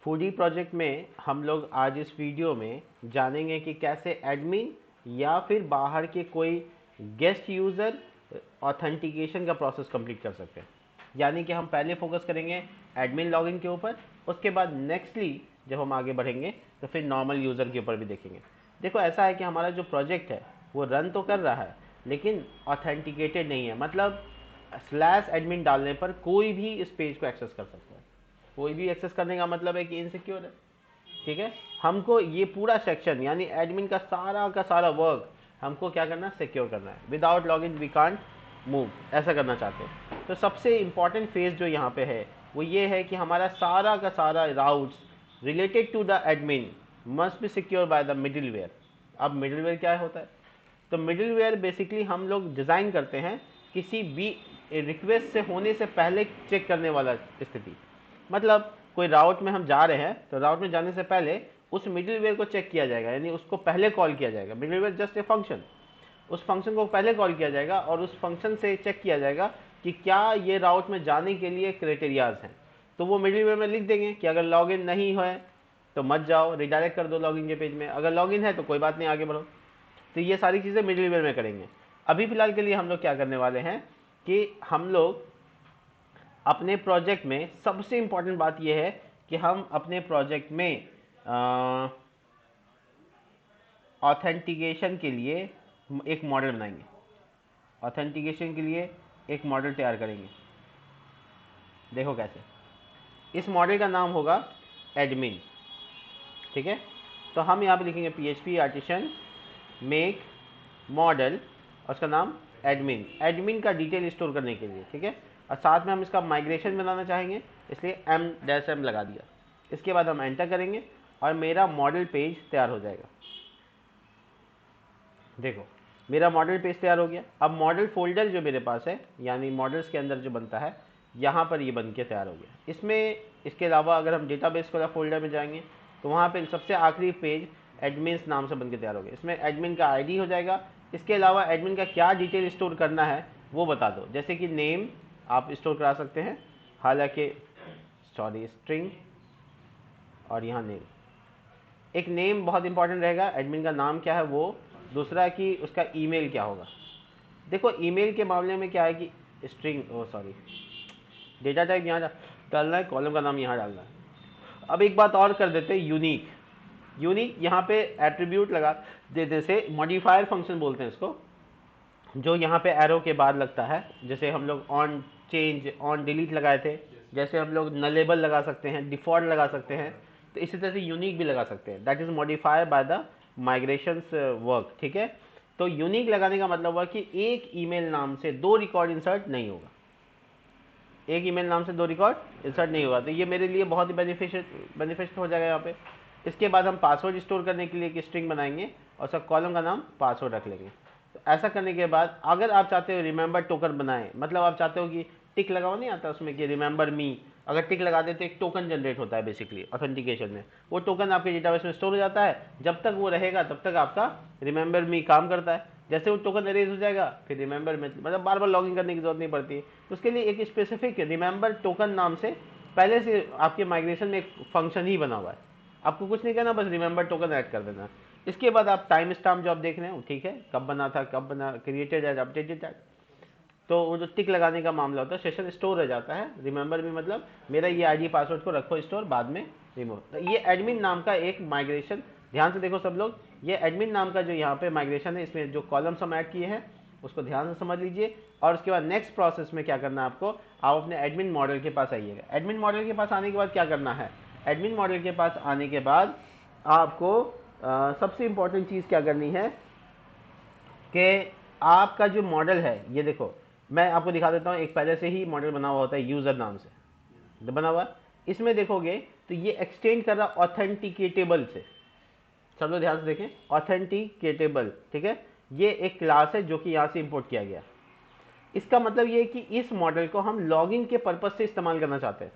Foodie project में हम लोग आज इस वीडियो में जानेंगे कि कैसे एडमिन या फिर बाहर के कोई गेस्ट यूज़र ऑथेंटिकेशन का प्रोसेस कंप्लीट कर सकते हैं। यानी कि हम पहले फोकस करेंगे एडमिन लॉगिन के ऊपर, उसके बाद नेक्स्टली जब हम आगे बढ़ेंगे तो फिर नॉर्मल यूज़र के ऊपर भी देखेंगे। देखो ऐसा है कि हमारा जो प्रोजेक्ट है वो रन तो कर रहा है लेकिन ऑथेंटिकेटेड नहीं है, मतलब स्लैश एडमिन डालने पर कोई भी इस पेज को एक्सेस कर सकता है। कोई भी एक्सेस करने का मतलब है कि इनसिक्योर है। ठीक है, हमको ये पूरा सेक्शन यानी एडमिन का सारा वर्क हमको क्या करना है, सिक्योर करना है। Without login we can't move, ऐसा करना चाहते हैं। तो सबसे इंपॉर्टेंट फेज जो यहाँ पे है वो ये है कि हमारा सारा का सारा routes related to the admin must be secure by the middleware. अब मिडिलवेयर क्या होता है? तो मिडिलवेयर बेसिकली हम लोग डिज़ाइन करते हैं किसी भी रिक्वेस्ट से होने से पहले चेक करने वाला स्थिति। मतलब कोई राउट में हम जा रहे हैं तो राउट में जाने से पहले उस मिडिलवेयर को चेक किया जाएगा, यानी उसको पहले कॉल किया जाएगा। मिडिलवेयर जस्ट ए फंक्शन, उस फंक्शन को पहले कॉल किया जाएगा और उस फंक्शन से चेक किया जाएगा कि क्या ये राउट में जाने के लिए क्राइटेरियाज हैं। तो वो मिडिलवेयर में लिख देंगे कि अगर लॉगिन नहीं है तो मत जाओ, रिडायरेक्ट कर दो लॉगिन के पेज में। अगर लॉगिन है तो कोई बात नहीं, आगे बढ़ो। तो ये सारी चीज़ें मिडिलवेयर में करेंगे। अभी फिलहाल के लिए हम लोग क्या करने वाले हैं कि हम लोग अपने प्रोजेक्ट में सबसे इंपॉर्टेंट बात यह है कि हम अपने प्रोजेक्ट में ऑथेंटिकेशन के लिए एक मॉडल बनाएंगे। ऑथेंटिकेशन के लिए एक मॉडल तैयार करेंगे। देखो कैसे, इस मॉडल का नाम होगा एडमिन। ठीक है, तो हम यहाँ पे लिखेंगे PHP आर्टिसन मेक मॉडल और उसका नाम एडमिन। एडमिन का डिटेल स्टोर करने के लिए, ठीक है। और साथ में हम इसका माइग्रेशन बनाना चाहेंगे, इसलिए M-M लगा दिया। इसके बाद हम एंटर करेंगे और मेरा मॉडल पेज तैयार हो जाएगा। देखो मेरा मॉडल पेज तैयार हो गया। अब मॉडल फोल्डर जो मेरे पास है, यानी मॉडल्स के अंदर जो बनता है, यहाँ पर ये बन के तैयार हो गया। इसमें इसके अलावा अगर हम डेटाबेस वाला फोल्डर में जाएंगे तो वहाँ पे सबसे आखिरी पेज एडमिन्स नाम से बन के तैयार हो गया। इसमें एडमिन का आईडी हो जाएगा। इसके अलावा एडमिन का क्या डिटेल स्टोर करना है वो बता दो, जैसे कि नेम आप स्टोर करा सकते हैं, हालांकि स्ट्रिंग, और यहाँ नेम। एक नेम बहुत इंपॉर्टेंट रहेगा, एडमिन का नाम क्या है वो। दूसरा कि उसका ईमेल क्या होगा। देखो ईमेल के मामले में क्या है कि डेटा टाइप यहाँ डालना है, कॉलम का नाम यहाँ डालना है। अब एक बात और कर देते हैं, यूनिक। यूनिक यहाँ पे एट्रीब्यूट लगा देने से, मॉडिफायर फंक्शन बोलते हैं इसको, जो यहाँ पे एरो के बाद लगता है। जैसे हम लोग ऑन चेंज, ऑन डिलीट लगाए थे, जैसे हम लोग नलेबल लगा सकते हैं, डिफॉल्ट लगा सकते हैं, तो इसी तरह से यूनिक भी लगा सकते हैं। That is modifier by the migration work. ठीक है, तो यूनिक लगाने का मतलब हुआ कि एक ईमेल नाम से दो रिकॉर्ड इंसर्ट नहीं होगा। एक ईमेल नाम से दो रिकॉर्ड इंसर्ट नहीं होगा, तो ये मेरे लिए बहुत ही बेनिफिशियल हो जाएगा यहाँ पे। इसके बाद हम पासवर्ड स्टोर करने के लिए एक स्ट्रिंग बनाएंगे और सब कॉलम का नाम पासवर्ड रख लेंगे। तो ऐसा करने के बाद अगर आप चाहते हो रिमेंबर टोकन बनाएं, मतलब आप चाहते हो कि टिक लगाओ नहीं आता उसमें कि रिमेंबर मी, अगर टिक लगा देते एक टोकन जनरेट होता है बेसिकली ऑथेंटिकेशन में। वो टोकन आपके डेटाबेस में स्टोर हो जाता है, जब तक वो रहेगा तब तक आपका रिमेंबर मी काम करता है। जैसे वो टोकन अरेज हो जाएगा फिर रिमेंबर में, मतलब बार बार लॉगिन करने की जरूरत नहीं पड़ती। तो उसके लिए एक स्पेसिफिक रिमेंबर टोकन नाम से पहले से आपके माइग्रेशन में एक फंक्शन ही बना हुआ है। आपको कुछ नहीं करना, बस रिमेंबर टोकन ऐड कर देना। इसके बाद आप टाइम स्टाम्प जो आप देख रहे हो, ठीक है, कब बना था, कब बना, क्रिएटेड एज, अपडेटेड एज, तो वो जो टिक लगाने का मामला होता है, सेशन स्टोर रह जाता है। रिमेंबर भी मतलब मेरा ये आईडी पासवर्ड को रखो स्टोर, बाद में रिमूव। तो ये एडमिन नाम का एक माइग्रेशन, ध्यान से देखो सब लोग, ये एडमिन नाम का जो यहाँ पे माइग्रेशन है, इसमें जो कॉलम्स हम ऐड किए हैं उसको ध्यान से समझ लीजिए। और उसके बाद नेक्स्ट प्रोसेस में क्या करना है आपको, आप अपने एडमिन मॉडल के पास आइएगा। एडमिन मॉडल के पास आने के बाद क्या करना है, एडमिन मॉडल के पास आने के बाद आपको सबसे इंपॉर्टेंट चीज़ क्या करनी है कि आपका जो मॉडल है, ये देखो मैं आपको दिखा देता हूँ। एक पहले से ही मॉडल बना हुआ होता है यूज़र नाम से बना हुआ। इसमें देखोगे तो ये एक्सटेंड कर रहा ऑथेंटिकेटेबल से। सब लोग ध्यान से देखें, ऑथेंटिकेटेबल, ठीक है, ये एक क्लास है जो कि यहाँ से इंपोर्ट किया गया। इसका मतलब ये है कि इस मॉडल को हम लॉगिन के पर्पज से इस्तेमाल करना चाहते हैं।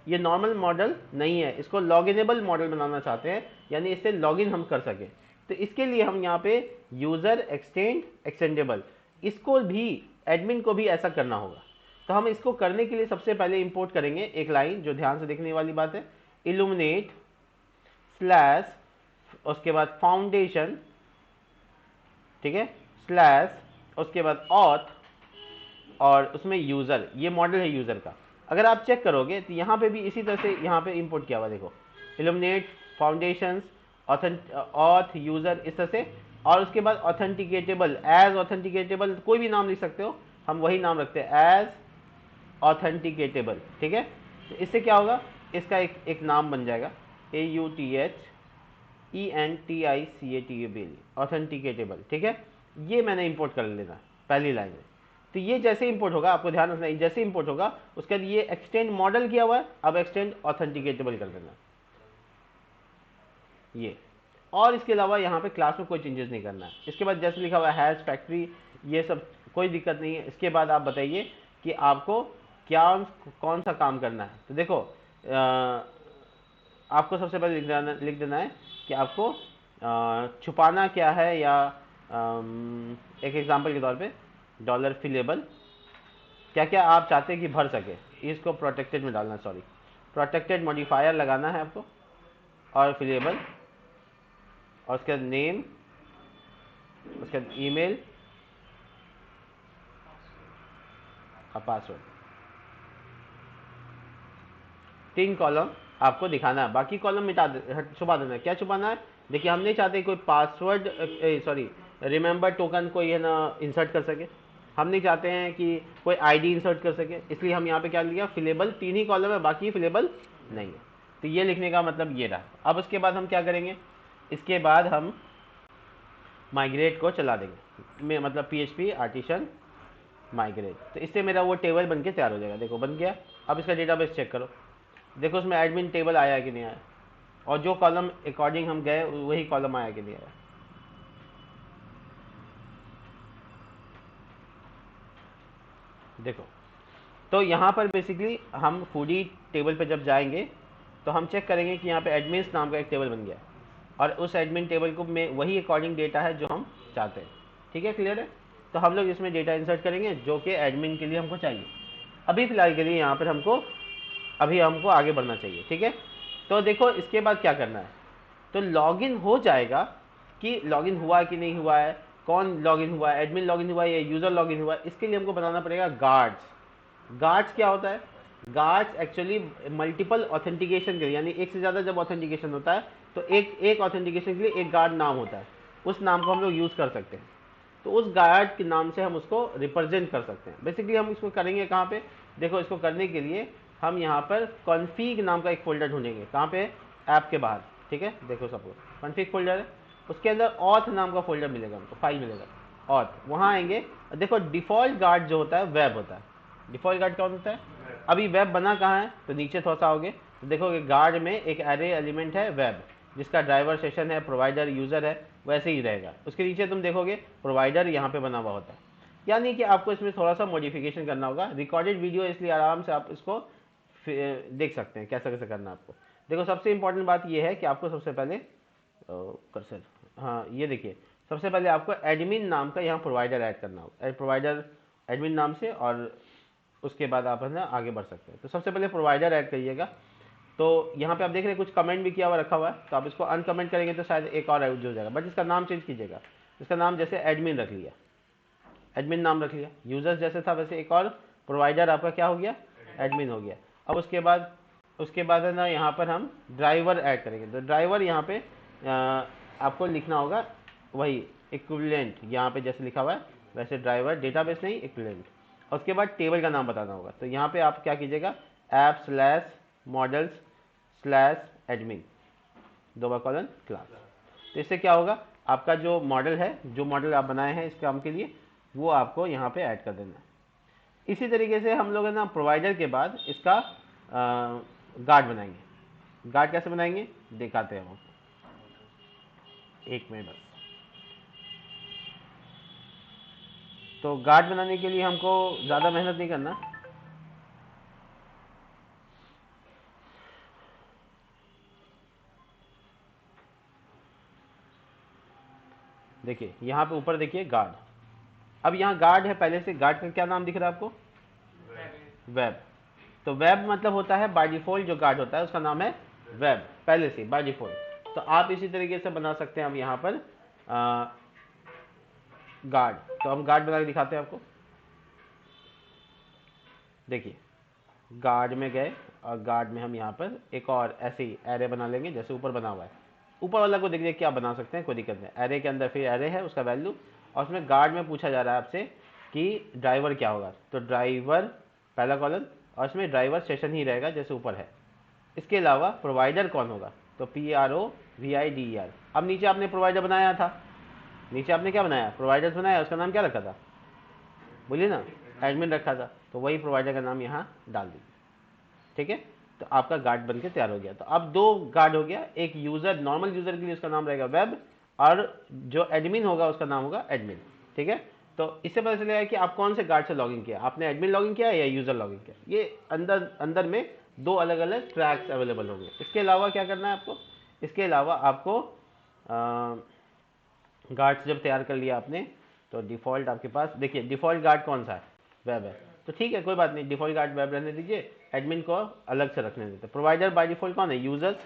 ये नॉर्मल मॉडल नहीं है, इसको लॉगिनेबल मॉडल बनाना चाहते हैं, यानी इससे लॉगिन हम कर सकें। तो इसके लिए हम यहाँ पे यूजर एक्सटेंड एक्सटेंडेबल, इसको भी एडमिन को भी ऐसा करना होगा। तो हम इसको करने के लिए सबसे पहले इंपोर्ट करेंगे एक लाइन, जो ध्यान से देखने वाली बात है, इल्यूमिनेट स्लैश उसके बाद फाउंडेशन, ठीक है, स्लैश उसके बाद ऑथ और उसमें यूज़र, ये मॉडल है यूज़र का। अगर आप चेक करोगे तो यहाँ पे भी इसी तरह से यहाँ पे इंपोर्ट किया हुआ, देखो इल्यूमिनेट फाउंडेशंस ऑथ यूज़र इस तरह से, और उसके बाद ऑथेंटिकेटेबल एज ऑथेंटिकेटेबल, कोई भी नाम लिख सकते हो, हम वही नाम रखते हैं एज ऑथेंटिकेटेबल, ठीक है। तो इससे क्या होगा, इसका एक नाम बन जाएगा AUTHENTICATABL ऑथेंटिकेटेबल, ठीक है। ये मैंने इंपोर्ट कर लेना पहली लाइन में। तो ये जैसे इंपोर्ट होगा, आपको ध्यान रखना है, जैसे इंपोर्ट होगा उसके बाद ये एक्सटेंड मॉडल किया हुआ है, अब एक्सटेंड ऑथेंटिकेटेबल कर देना ये। और इसके अलावा यहाँ पे क्लास में कोई चेंजेस नहीं करना है। इसके बाद जैसे लिखा हुआ है हैज फैक्ट्री, ये सब कोई दिक्कत नहीं है। इसके बाद आप बताइए कि आपको क्या कौन सा काम करना है। तो देखो आपको सबसे पहले लिख देना है कि आपको छुपाना क्या है, या एक एग्जांपल के तौर पे डॉलर फिलेबल, क्या क्या आप चाहते हैं कि भर सके, इसको प्रोटेक्टेड में डालना, सॉरी प्रोटेक्टेड मॉडिफायर लगाना है आपको, और फिलेबल, और उसके बाद नेम, उसके बाद ईमेल और पासवर्ड, 3 कॉलम आपको दिखाना है। बाकी कॉलम छुपा देना है। क्या छुपाना है, देखिए हम नहीं चाहते कोई पासवर्ड सॉरी रिमेंबर टोकन कोई है ना इंसर्ट कर सके, हम नहीं चाहते हैं कि कोई आईडी इंसर्ट कर सके, इसलिए हम यहाँ पे क्या लिया, फिलेबल 3 ही कॉलम है, बाकी फिलेबल नहीं है। तो ये लिखने का मतलब ये रहा। अब उसके बाद हम क्या करेंगे, इसके बाद हम माइग्रेट को चला देंगे, मतलब PHP आर्टिशन माइग्रेट। तो इससे मेरा वो टेबल बन के तैयार हो जाएगा, देखो बन गया। अब इसका डेटाबेस चेक करो, देखो उसमें एडमिन टेबल आया कि नहीं आया, और जो कॉलम अकॉर्डिंग हम गए वही कॉलम आया कि नहीं आया। देखो तो यहाँ पर बेसिकली हम फूडी टेबल पे जब जाएंगे तो हम चेक करेंगे कि यहाँ पे एडमिन्स नाम का एक टेबल बन गया है, और उस एडमिन टेबल को में वही अकॉर्डिंग डेटा है जो हम चाहते हैं, ठीक है, क्लियर है। तो हम लोग इसमें डेटा इंसर्ट करेंगे जो कि एडमिन के लिए हमको चाहिए। अभी फिलहाल के लिए यहाँ पर हमको आगे बढ़ना चाहिए, ठीक है। तो देखो इसके बाद क्या करना है, तो लॉगिन हो जाएगा कि लॉगिन हुआ कि नहीं हुआ है, कौन लॉगिन हुआ है, एडमिन लॉगिन हुआ है या यूज़र लॉगिन हुआ है। इसके लिए हमको बनाना पड़ेगा गार्ड्स। गार्ड्स क्या होता है, गार्ड्स एक्चुअली मल्टीपल ऑथेंटिकेशन के लिए, यानी एक से ज़्यादा जब ऑथेंटिकेशन होता है तो एक ऑथेंटिकेशन के लिए एक गार्ड नाम होता है, उस नाम को हम लोग यूज़ कर सकते हैं। तो उस गार्ड के नाम से हम उसको रिप्रेजेंट कर सकते हैं। बेसिकली हम इसको करेंगे कहाँ पे, देखो इसको करने के लिए हम यहाँ पर कॉन्फिग नाम का एक फोल्डर ढूंढेंगे, कहाँ पे, ऐप के बाहर, ठीक है। देखो सपोज कॉन्फिग फोल्डर है, उसके अंदर ऑथ नाम का फोल्डर मिलेगा, हमको फाइल मिलेगा ऑथ, वहाँ आएंगे। देखो डिफ़ॉल्ट गार्ड जो होता है वेब होता है, डिफ़ॉल्ट गार्ड कौन होता है, अभी वेब बना कहाँ है, तो नीचे थोड़ा सा आओगे तो देखोगे गार्ड में एक एरे एलिमेंट है वेब, जिसका ड्राइवर सेशन है, प्रोवाइडर यूज़र है, वैसे ही रहेगा। उसके नीचे तुम देखोगे प्रोवाइडर यहाँ पे बना हुआ होता है, यानी कि आपको इसमें थोड़ा सा मॉडिफिकेशन करना होगा। रिकॉर्डेड वीडियो इसलिए आराम से आप इसको देख सकते हैं कैसे कैसे करना है आपको। देखो सबसे इंपॉर्टेंट बात ये है कि आपको सबसे पहले कर्सर, हाँ ये देखिए, सबसे पहले आपको एडमिन नाम का यहाँ प्रोवाइडर ऐड करना होगा, प्रोवाइडर एडमिन नाम से, और उसके बाद आप है ना आगे बढ़ सकते हैं। तो सबसे पहले प्रोवाइडर ऐड करिएगा। तो यहाँ पे आप देख रहे हैं कुछ कमेंट भी किया हुआ रखा हुआ है, तो आप इसको अनकमेंट करेंगे तो शायद एक और ऐड हो जाएगा, बट इसका नाम चेंज कीजिएगा। इसका नाम जैसे एडमिन रख लिया, एडमिन नाम रख लिया, यूजर्स जैसे था वैसे एक और प्रोवाइडर आपका क्या हो गया, एडमिन हो गया। अब उसके बाद है ना यहाँ पर हम ड्राइवर ऐड करेंगे। तो ड्राइवर यहाँ पे आपको लिखना होगा वही इक्विवेलेंट, यहाँ पे जैसे लिखा हुआ है वैसे ड्राइवर, डेटाबेस नहीं इक्विवेलेंट। और उसके बाद टेबल का नाम बताना होगा। तो यहाँ पे आप क्या कीजिएगा, app slash models slash admin 2 colon class. तो इससे क्या होगा, आपका जो मॉडल है, जो मॉडल आप बनाए हैं इस काम के लिए, वो आपको यहाँ पे ऐड कर देना है। इसी तरीके से हम लोग है ना प्रोवाइडर के बाद इसका गार्ड बनाएंगे। गार्ड कैसे बनाएंगे दिखाते हैं हम आपको, एक मिनट बस। तो गार्ड बनाने के लिए हमको ज़्यादा मेहनत नहीं करना। देखिए यहाँ पे ऊपर देखिए गार्ड, अब यहाँ गार्ड है पहले से, गार्ड का क्या नाम दिख रहा है आपको, वेब। तो वेब मतलब होता है बाय डिफॉल्ट जो गार्ड होता है उसका नाम है वेब पहले से बाय डिफॉल्ट। तो आप इसी तरीके से बना सकते हैं हम यहाँ पर गार्ड। तो हम गार्ड बना के दिखाते हैं आपको। देखिए गार्ड में गए और गार्ड में हम यहाँ पर एक और ऐसे ही एरे बना लेंगे जैसे ऊपर बना हुआ है। ऊपर वाला को देख देख के आप बना सकते हैं, कोई दिक्कत नहीं। एरे के अंदर फिर एरे है उसका वैल्यू, और उसमें गार्ड में पूछा जा रहा है आपसे कि ड्राइवर क्या होगा, तो ड्राइवर पहला कॉलम, और इसमें ड्राइवर सेशन ही रहेगा जैसे ऊपर है। इसके अलावा प्रोवाइडर कौन होगा, तो PROVIDER। अब नीचे आपने प्रोवाइडर बनाया था, नीचे आपने क्या बनाया, प्रोवाइडर्स बनाया, उसका नाम क्या रखा था, बोलिए ना, एडमिन रखा था, तो वही प्रोवाइडर का नाम यहाँ डाल दीजिए। ठीक है, तो आपका गार्ड बन के तैयार हो गया। तो अब दो गार्ड हो गया, एक यूजर नॉर्मल यूजर के लिए उसका नाम रहेगा वेब, और जो एडमिन होगा उसका नाम होगा एडमिन। ठीक है, तो इससे पता चलेगा कि आप कौन से गार्ड से लॉगिन किया, आपने एडमिन लॉगिन किया या यूजर लॉगिन किया। ये अंदर अंदर में दो अलग अलग ट्रैक्स अवेलेबल होंगे। इसके अलावा क्या करना है आपको, इसके अलावा आपको गार्ड्स जब तैयार कर लिया आपने, तो डिफ़ॉल्ट आपके पास देखिए डिफ़ॉल्ट गार्ड कौन सा है, वेब है। तो ठीक है कोई बात नहीं, डिफ़ॉल्ट गार्ड वेब रहने दीजिए, एडमिन को अलग से रखने देते। प्रोवाइडर बाय डिफ़ॉल्ट कौन है, यूजर्स।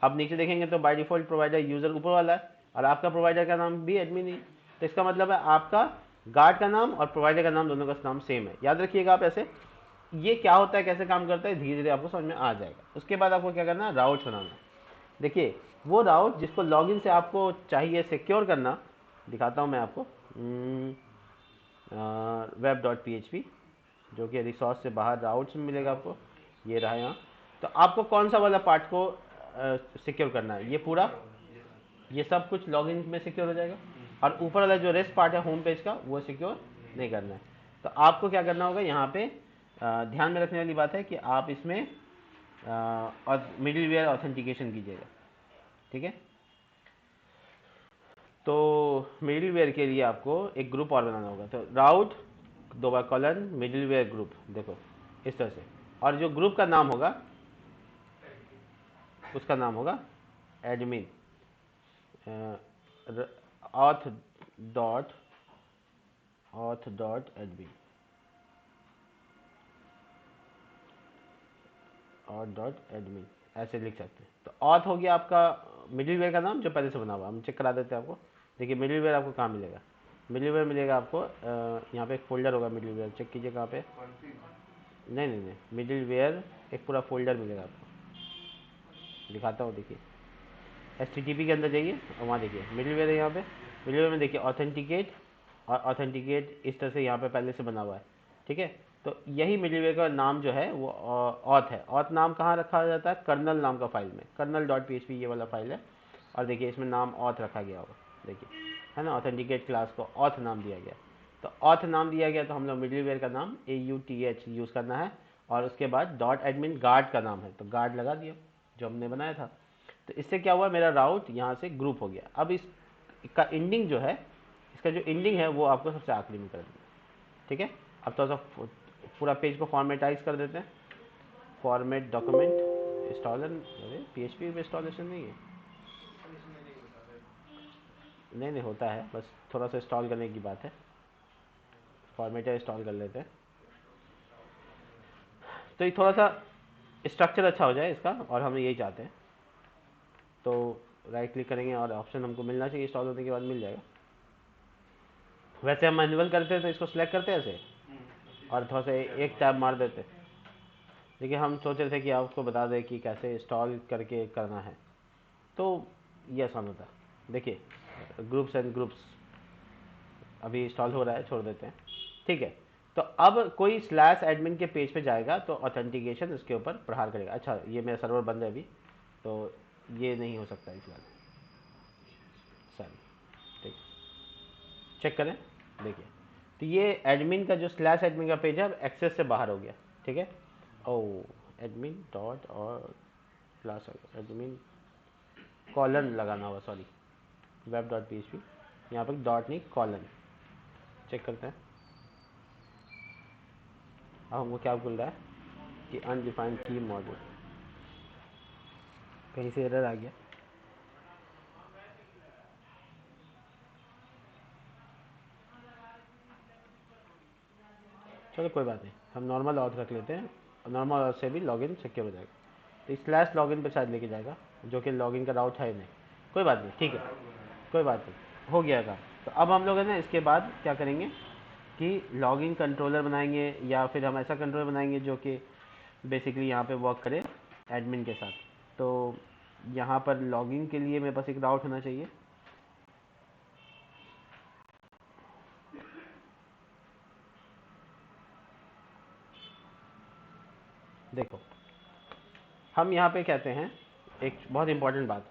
अब नीचे देखेंगे तो बाय डिफ़ॉल्ट प्रोवाइडर यूजर ऊपर वाला है, और आपका प्रोवाइडर का नाम भी एडमिन ही। तो इसका मतलब है आपका गार्ड का नाम और प्रोवाइडर का नाम दोनों का नाम सेम है। याद रखिएगा आप ऐसे। ये क्या होता है, कैसे काम करता है, धीरे धीरे आपको समझ में आ जाएगा। उसके बाद आपको क्या करना है, राउट बनाना। देखिए वो राउट जिसको लॉगिन से आपको चाहिए सिक्योर करना, दिखाता हूँ मैं आपको। web.php जो कि रिसोर्स से बाहर राउट्स में मिलेगा आपको, ये रहा यहाँ। तो आपको कौन सा वाला पार्ट को सिक्योर करना है, ये पूरा, ये सब कुछ लॉगिन में सिक्योर हो जाएगा, और ऊपर वाला जो रेस्ट पार्ट है होम पेज का वो सिक्योर नहीं करना है। तो आपको क्या करना होगा यहाँ पे, ध्यान में रखने वाली बात है कि आप इसमें और मिडिलवेयर ऑथेंटिकेशन कीजिएगा। ठीक है, तो मिडिलवेयर के लिए आपको एक ग्रुप और बनाना होगा। तो राउट दो बार कॉलन मिडिलवेयर ग्रुप, देखो इस तरह से, और जो ग्रुप का नाम होगा उसका नाम होगा admin auth dot admin, auth dot admin ऐसे लिख सकते हैं। तो ऑथ हो गया आपका मिडिलवेयर का नाम जो पहले से बना हुआ, हम चेक करा देते हैं आपको। देखिए मिडिलवेयर आपको कहाँ मिलेगा, मिडिलवेयर मिलेगा आपको यहाँ पे एक फोल्डर होगा मिडिलवेयर, चेक कीजिए कहाँ पे। नहीं नहीं नहीं, मिडिलवेयर एक पूरा फोल्डर मिलेगा आपको, दिखाता हूँ। देखिए HTTP के अंदर जाइए और वहाँ देखिए मिडिलवेयर है यहाँ पे। मिडिलवेयर में देखिए ऑथेंटिकेट, और ऑथेंटिकेट इस तरह से यहाँ पे पहले से बना हुआ है। ठीक है, तो यही मिडिलवेयर का नाम जो है वो ऑथ है। ऑथ नाम कहाँ रखा जाता है, कर्नल नाम का फाइल में, कर्नल.php ये वाला फाइल है, और देखिए इसमें नाम ऑथ रखा गया होगा, देखिए है ना, ऑथेंटिकेट क्लास को ऑथ नाम दिया गया। तो ऑथ नाम दिया गया, तो हम लोग मिडिलवेयर का नाम AUTH यूज़ करना है, और उसके बाद डॉट एडमिन गार्ड का नाम है, तो गार्ड लगा दिया जो हमने बनाया था। तो इससे क्या हुआ, मेरा राउट यहाँ से ग्रुप हो गया। अब इसका एंडिंग जो है, इसका जो एंडिंग है वो आपको सबसे आखिरी में कर देना। ठीक है, अब थोड़ा सा पूरा पेज को फॉर्मेटाइज कर देते हैं। फॉर्मेट डॉक्यूमेंट इंस्टॉलर, अरे PHP में इंस्टॉलेशन नहीं है, नहीं नहीं होता है, बस थोड़ा सा इंस्टॉल करने की बात है। फॉर्मेटर इंस्टॉल कर लेते हैं, तो ये थोड़ा सा स्ट्रक्चर अच्छा हो जाए इसका, और हम यही चाहते हैं। तो राइट क्लिक करेंगे और ऑप्शन हमको मिलना चाहिए, इंस्टॉल होने के बाद मिल जाएगा। वैसे हम मैनुअल करते हैं तो इसको सिलेक्ट करते हैं ऐसे, और थोड़ा सा एक टैब मार देते। देखिए हम सोच रहे थे कि आपको बता दें कि कैसे इंस्टॉल करके करना है, तो ये आसान होता है। देखिए ग्रुप्स एंड ग्रुप्स अभी इंस्टॉल हो रहा है, छोड़ देते हैं। ठीक है, तो अब कोई स्लैश एडमिन के पेज पे जाएगा तो ऑथेंटिकेशन इसके ऊपर प्रहार करेगा। अच्छा ये मेरा सर्वर बंद है अभी, तो ये नहीं हो सकता इस बार, सर ठीक, चेक करें। देखिए तो ये एडमिन का जो स्लैश एडमिन का पेज है अब एक्सेस से बाहर हो गया। ठीक है, ओ एडमिन डॉट और क्लास एडमिन कॉलन लगाना होगा, सॉरी web.php, यहाँ पर डॉट नहीं कॉलन। चेक करते हैं, अब हमको क्या बोल रहा है कि अनडिफाइंड की मॉडल, कहीं से एरर आ गया। चलो कोई बात नहीं, हम नॉर्मल ऑथ रख लेते हैं, नॉर्मल ऑथ से भी लॉगिन सिक्योर हो जाएगा। तो स्लैश लॉगिन पे शायद लेके जाएगा, जो कि लॉगिन का राउट है नहीं। कोई बात नहीं, ठीक है, कोई बात नहीं, हो गया था। तो अब हम लोग है ना इसके बाद क्या करेंगे कि लॉगिन कंट्रोलर बनाएंगे, या फिर हम ऐसा कंट्रोलर बनाएंगे जो कि बेसिकली यहाँ पे वर्क करे एडमिन के साथ। तो यहाँ पर लॉगिन के लिए मेरे पास एक राउट होना चाहिए। देखो हम यहाँ पे कहते हैं एक बहुत इंपॉर्टेंट बात,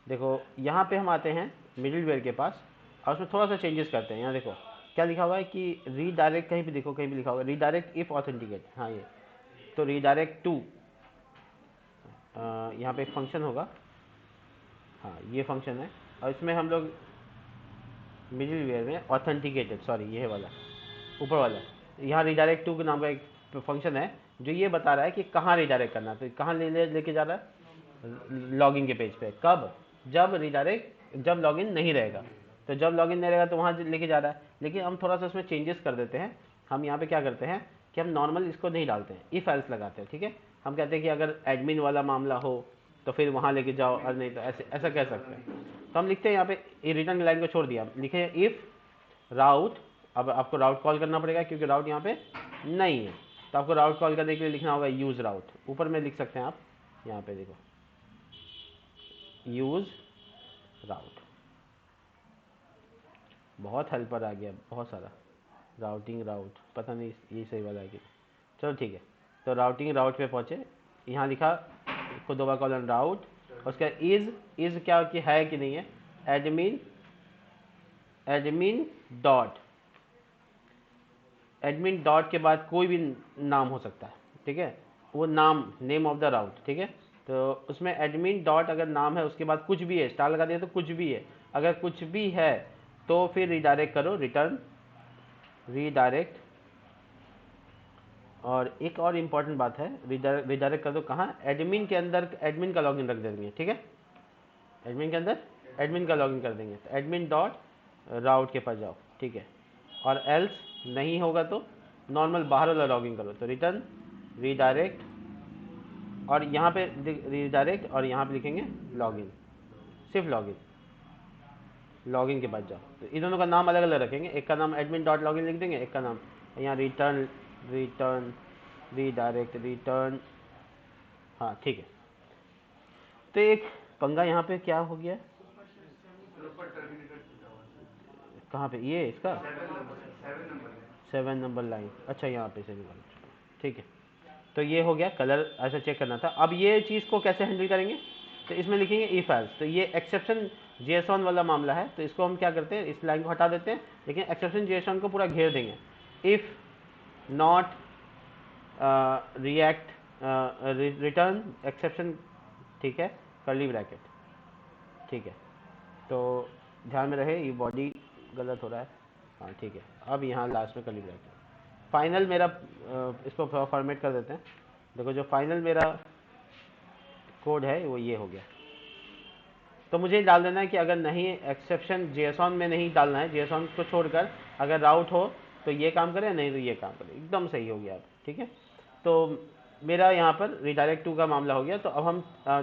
देखो यहाँ पे हम आते हैं मिडिलवेयर के पास और उसमें थोड़ा सा चेंजेस करते हैं। यहाँ देखो क्या लिखा हुआ है कि रीडायरेक्ट, कहीं भी देखो कहीं भी लिखा हुआ है रीडायरेक्ट इफ ऑथेंटिकेट, हाँ ये तो रीडायरेक्ट टू, यहाँ पे एक फंक्शन होगा, हाँ ये फंक्शन है, और इसमें हम लोग मिडिलवेयर में ऑथेंटिकेटेड, सॉरी ये वाला ऊपर वाला, यहाँ रीडायरेक्ट टू के नाम का एक फंक्शन है जो ये बता रहा है कि कहाँ रीडायरेक्ट करना है। तो कहाँ लेके जा रहा है, लॉगिन के पेज पे। कब, जब रीडायरेक्ट, जब लॉगिन नहीं रहेगा, तो जब लॉगिन नहीं रहेगा तो वहाँ लेके जा रहा है। लेकिन हम थोड़ा सा उसमें चेंजेस कर देते हैं। हम यहाँ पे क्या करते हैं कि हम नॉर्मल इसको नहीं डालते हैं, इफ एल्स लगाते हैं, ठीक है। हम कहते हैं कि अगर एडमिन वाला मामला हो तो फिर वहाँ लेके जाओ, और नहीं तो ऐसे ऐसा कह सकते हैं। तो हम लिखते हैं यहाँ पे रिटर्न लाइन को छोड़ दिया, लिखे इफ राउट। अब आपको राउट कॉल करना पड़ेगा क्योंकि राउट यहाँ पे नहीं है, तो आपको राउट कॉल करने के लिए लिखना होगा यूज़ राउट। ऊपर में लिख सकते हैं आप, यहाँ पे देखो यूज़ राउट, बहुत हेल्पर आ गया, बहुत सारा राउटिंग राउट, पता नहीं ये सही वाला है कि, चलो ठीक है। तो राउटिंग राउट पे पहुँचे, यहाँ लिखा को दो बार कॉलन राउट, उसका इज़ क्या कि है कि नहीं है, admin admin dot, admin dot के बाद कोई भी नाम हो सकता है, ठीक है, वो नाम, नेम ऑफ द राउट, ठीक है। तो उसमें एडमिन डॉट अगर नाम है, उसके बाद कुछ भी है, स्टार लगा दिया तो कुछ भी है, अगर कुछ भी है तो फिर रिडायरेक्ट करो, रिटर्न रीडायरेक्ट। और एक और इम्पॉर्टेंट बात है, रिडायरेक्ट कर दो कहाँ, एडमिन के अंदर एडमिन का लॉगिन रख देंगे, ठीक है, एडमिन के अंदर एडमिन का लॉगिन कर देंगे। तो एडमिन डॉट राउट के पास जाओ, ठीक है, और एल्स नहीं होगा तो नॉर्मल बाहर वाला लॉगिन करो, तो रिटर्न रीडायरेक्ट, और यहाँ पे रीडायरेक्ट, और यहाँ पे लिखेंगे लॉगिन, सिर्फ लॉगिन, लॉगिन के बाद जाओ। तो इन दोनों का नाम अलग अलग रखेंगे, एक का नाम एडमिन डॉट लॉगिन लिख देंगे, एक का नाम यहाँ रिटर्न रिटर्न रीडायरेक्ट रिटर्न, हाँ ठीक है। तो एक पंगा यहाँ पे क्या हो गया, कहाँ पे, ये इसका 7 नंबर लाइन, अच्छा यहाँ पे 7 ठीक है। तो ये हो गया, कलर ऐसा चेक करना था। अब ये चीज़ को कैसे हैंडल करेंगे, तो इसमें लिखेंगे इफ एल्स। तो ये एक्सेप्शन जेएसऑन वाला मामला है, तो इसको हम क्या करते हैं, इस लाइन को हटा देते हैं, लेकिन एक्सेप्शन जेएसऑन को पूरा घेर देंगे। If not react return exception, ठीक है, कर्ली ब्रैकेट, ठीक है। तो ध्यान में रहे, ये बॉडी गलत हो रहा है, हाँ ठीक है। अब यहाँ लास्ट में कर्ली ब्रैकेट, फाइनल मेरा इसको फॉर्मेट कर देते हैं। देखो जो फाइनल मेरा कोड है वो ये हो गया। तो मुझे डाल देना है कि अगर नहीं एक्सेप्शन जेएसऑन में नहीं डालना है, जेएसऑन को छोड़कर अगर राउट हो तो ये काम करे, नहीं तो ये काम करे, एकदम सही हो गया अब, ठीक है। तो मेरा यहाँ पर रिडायरेक्ट टू का मामला हो गया। तो अब हम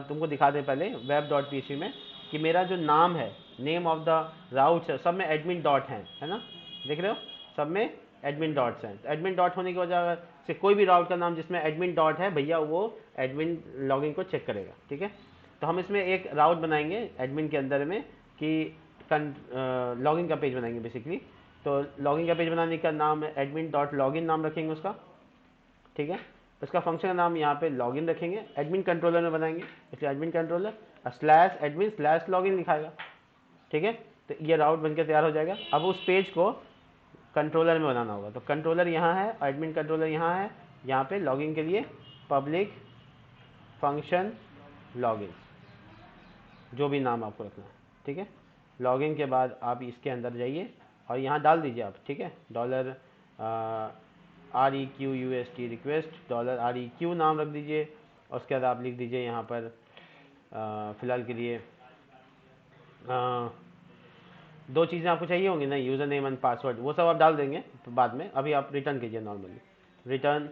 तुमको दिखा दें पहले वेब डॉट पीसी में कि मेरा जो नाम है, नेम ऑफ द राउट्स है, सब में एडमिन डॉट है ना, देख रहे हो, सब में एडमिन डॉट्स हैं। एडमिन डॉट होने की वजह से कोई भी राउट का नाम जिसमें एडमिन डॉट है भैया, वो एडमिन लॉगिन को चेक करेगा, ठीक है। तो हम इसमें एक राउट बनाएंगे एडमिन के अंदर में कि लॉगिन का पेज बनाएंगे बेसिकली। तो लॉगिन का पेज बनाने का नाम एडमिन डॉट लॉगिन नाम रखेंगे उसका, ठीक है। उसका फंक्शन का नाम यहाँ पे लॉगिन रखेंगे, एडमिन कंट्रोलर में बनाएंगे, इसलिए admin controller slash admin slash login लिखाएगा, ठीक है। तो ये राउट बनकर तैयार हो जाएगा। अब उस पेज को कंट्रोलर में बनाना होगा, तो कंट्रोलर यहाँ है, एडमिन कंट्रोलर यहाँ है, यहाँ पे लॉगिन के लिए पब्लिक फंक्शन लॉगिन, जो भी नाम आपको रखना है, ठीक है। लॉगिन के बाद आप इसके अंदर जाइए और यहाँ डाल दीजिए आप, ठीक है, dollar REQUST request, dollar REQ नाम रख दीजिए, और उसके बाद आप लिख दीजिए यहाँ पर फ़िलहाल के लिए दो चीज़ें आपको चाहिए होंगी ना, यूज़र नेम एंड पासवर्ड, वो सब आप डाल देंगे तो बाद में, अभी आप रिटर्न कीजिए नॉर्मली, रिटर्न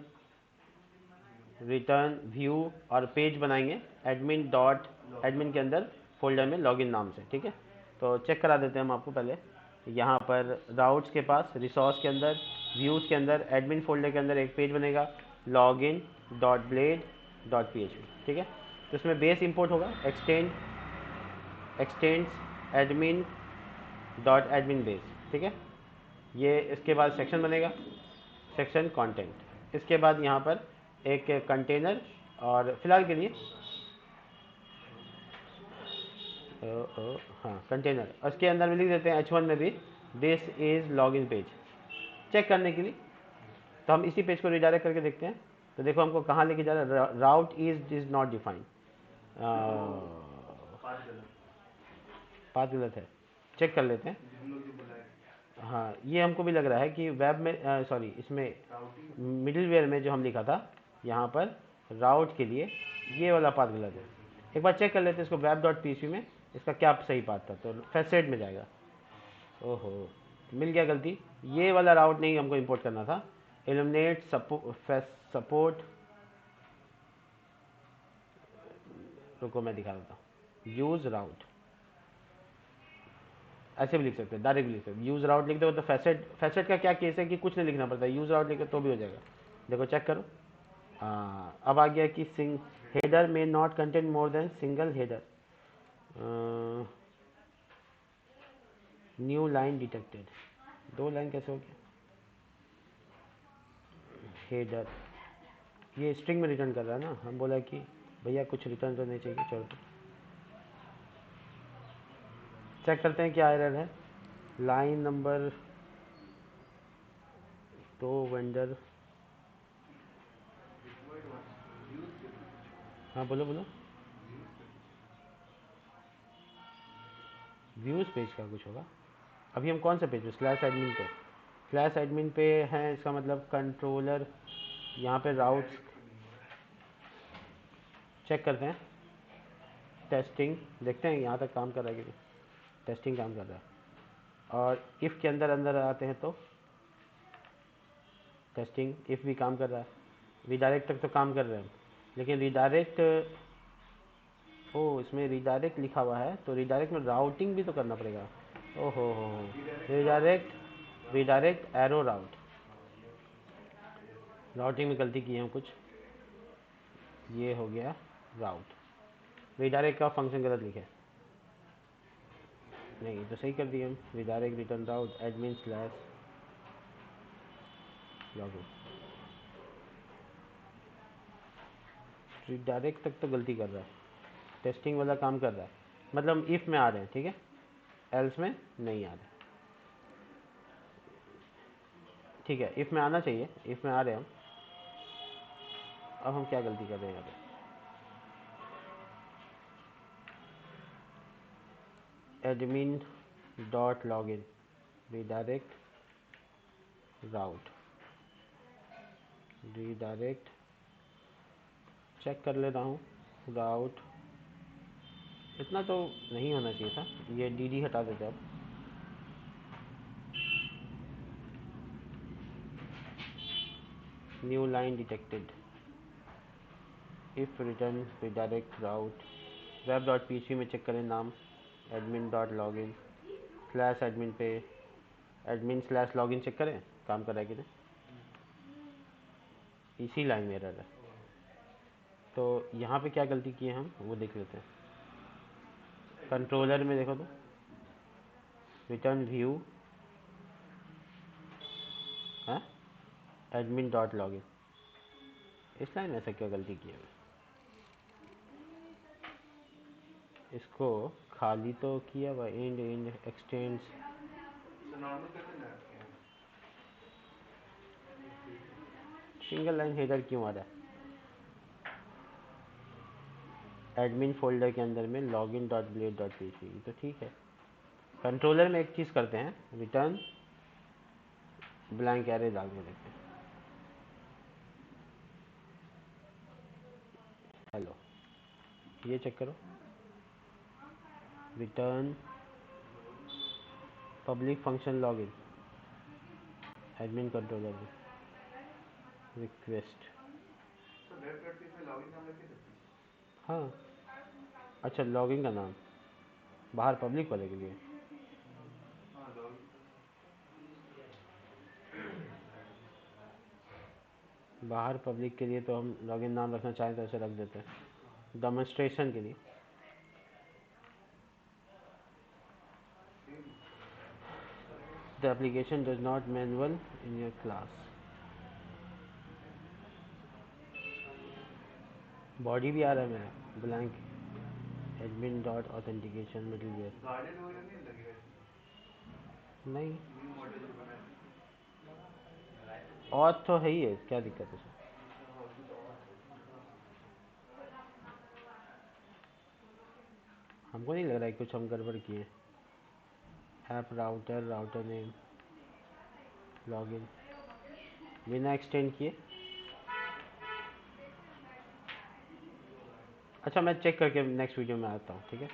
रिटर्न व्यू और पेज बनाएंगे एडमिन डॉट एडमिन के अंदर फोल्डर में लॉगिन नाम से, ठीक है। तो चेक करा देते हैं हम आपको पहले। यहाँ पर राउट्स के पास रिसोर्स के अंदर व्यूज़ के अंदर एडमिन फोल्डर के अंदर एक पेज बनेगा login dot blade dot php, ठीक है। तो इसमें बेस इंपोर्ट होगा x tends admin dot admin base, ठीक है। ये इसके बाद सेक्शन बनेगा सेक्शन कंटेंट। इसके बाद यहाँ पर एक कंटेनर और फिलहाल के लिए हाँ कंटेनर, उसके अंदर में लिख देते हैं h1 में भी this is login page check करने के लिए। तो हम इसी पेज को रिडायरेक्ट करके देखते हैं। तो देखो हमको कहाँ लेके जा रहा है, राउट इज नॉट डिफाइंड, पाथ गलत है, चेक कर लेते हैं। हाँ ये हमको भी लग रहा है कि वेब में सॉरी इसमें मिडिलवेयर में जो हम लिखा था यहाँ पर राउट के लिए ये वाला पाथ गलत है। एक बार चेक कर लेते हैं इसको वेब डॉट पी में इसका क्या सही पाथ था। तो फैसेट में जाएगा, ओहो मिल गया गलती, ये वाला राउट नहीं हमको इंपोर्ट करना था। एलिमिनेट सपोर्ट, रुको मैं दिखा देता हूँ। यूज़ राउट ऐसे भी लिख सकते हैं, डायरेक्ट भी लिख सकते हैं। यूज़ राउट लिखते हो तो फैसेट का क्या केस है कि कुछ नहीं लिखना पड़ता है, यूज़ राउट लिखे तो भी हो जाएगा। देखो चेक करो, हाँ अब आ गया कि हेडर में not content more than single header, new line detected, दो लाइन कैसे हो गया। हेडर ये स्ट्रिंग में रिटर्न कर रहा है ना, हम बोला कि भैया कुछ रिटर्न तो नहीं चाहिए। चलो चेक करते हैं क्या एरर है। लाइन नंबर 2 वेंडर, हाँ बोलो बोलो। व्यूज़ पेज का कुछ होगा। अभी हम कौन सा पेज पे, स्लैश एडमिन पे, स्लैश एडमिन पे हैं, इसका मतलब कंट्रोलर यहाँ पे राउट्स चेक करते हैं। टेस्टिंग देखते हैं यहाँ तक काम कर रहा है कि नहीं, टेस्टिंग काम कर रहा है। और इफ़ के अंदर अंदर आते हैं तो टेस्टिंग इफ़ भी काम कर रहा है। रीडायरेक्ट तक तो काम कर रहे हैं, लेकिन रीडायरेक्ट, ओ इसमें रीडायरेक्ट लिखा हुआ है तो रीडायरेक्ट में राउटिंग भी तो करना पड़ेगा। ओहो हो रीडायरेक्ट एरो राउट, राउटिंग में गलती की है हम कुछ, ये हो गया राउट। रीडायरेक्ट का फंक्शन गलत लिखे, नहीं तो सही कर दिए हम। रीडायरेक्ट रिटर्न राउट एडमिन स्लैश लॉगिन, रीडायरेक्ट तक तो गलती कर रहा है, टेस्टिंग वाला काम कर रहा है, मतलब इफ़ में आ रहे हैं, ठीक है, एल्स में नहीं आ रहे, ठीक है। इफ़ में आना चाहिए, इफ़ में आ रहे हैं हम। अब हम क्या गलती कर रहे हैं यहाँ पे, एडमिन डॉट लॉगिन रीडायरेक्ट राउट, रीडायरेक्ट चेक कर लेता हूँ राउट, इतना तो नहीं होना चाहिए था, ये डी हटा देते अब। New line detected, if return redirect route, web dot P में चेक करें नाम admin dot login slash admin पे एडमिन स्लैश लॉगिन चेक करें काम कर रहा है कि नहीं, इसी लाइन में एरर है। तो यहाँ पे क्या गलती की है हम वो देख लेते हैं। कंट्रोलर में देखो तो रिटर्न व्यू है एडमिन डॉट लॉगिन, इस लाइन में ऐसा क्या गलती की है। इसको खाली तो किया हुआ end end extends, single line header क्यों आ रहा है। एडमिन फोल्डर के अंदर में login dot blade dot P तो ठीक है। कंट्रोलर में एक चीज़ करते हैं, रिटर्न ब्लैंक एरे डाल के देखते हैं। हेलो ये चेक करो, return public function login admin controller में रिक्वेस्ट, लेफ्ट करके इसमें लॉगिन नाम रख के सकती हाँ, अच्छा लॉगिन का नाम बाहर पब्लिक वाले के लिए। हाँ लॉगिन बाहर पब्लिक के लिए तो हम लॉगिन नाम रखना चाहें तो ऐसे रख देते हैं डेमोन्स्ट्रेशन के लिए। The application does not manual in your class. Body भी आ रहा है मेरा blank admin dot authentication middleware. Garden वगैरह नहीं लगेगा इसमें नहीं, न्यू मॉड्यूल जो बना है और तो है ही है, क्या दिक्कत है इसमें? अच्छा हाँ कुछ और है हमको नहीं लग रहा है कुछ हम गड़बड़ किए। App router, router name, login बिना एक्सटेंड किए। अच्छा मैं चेक करके नेक्स्ट वीडियो में आता हूँ, ठीक है।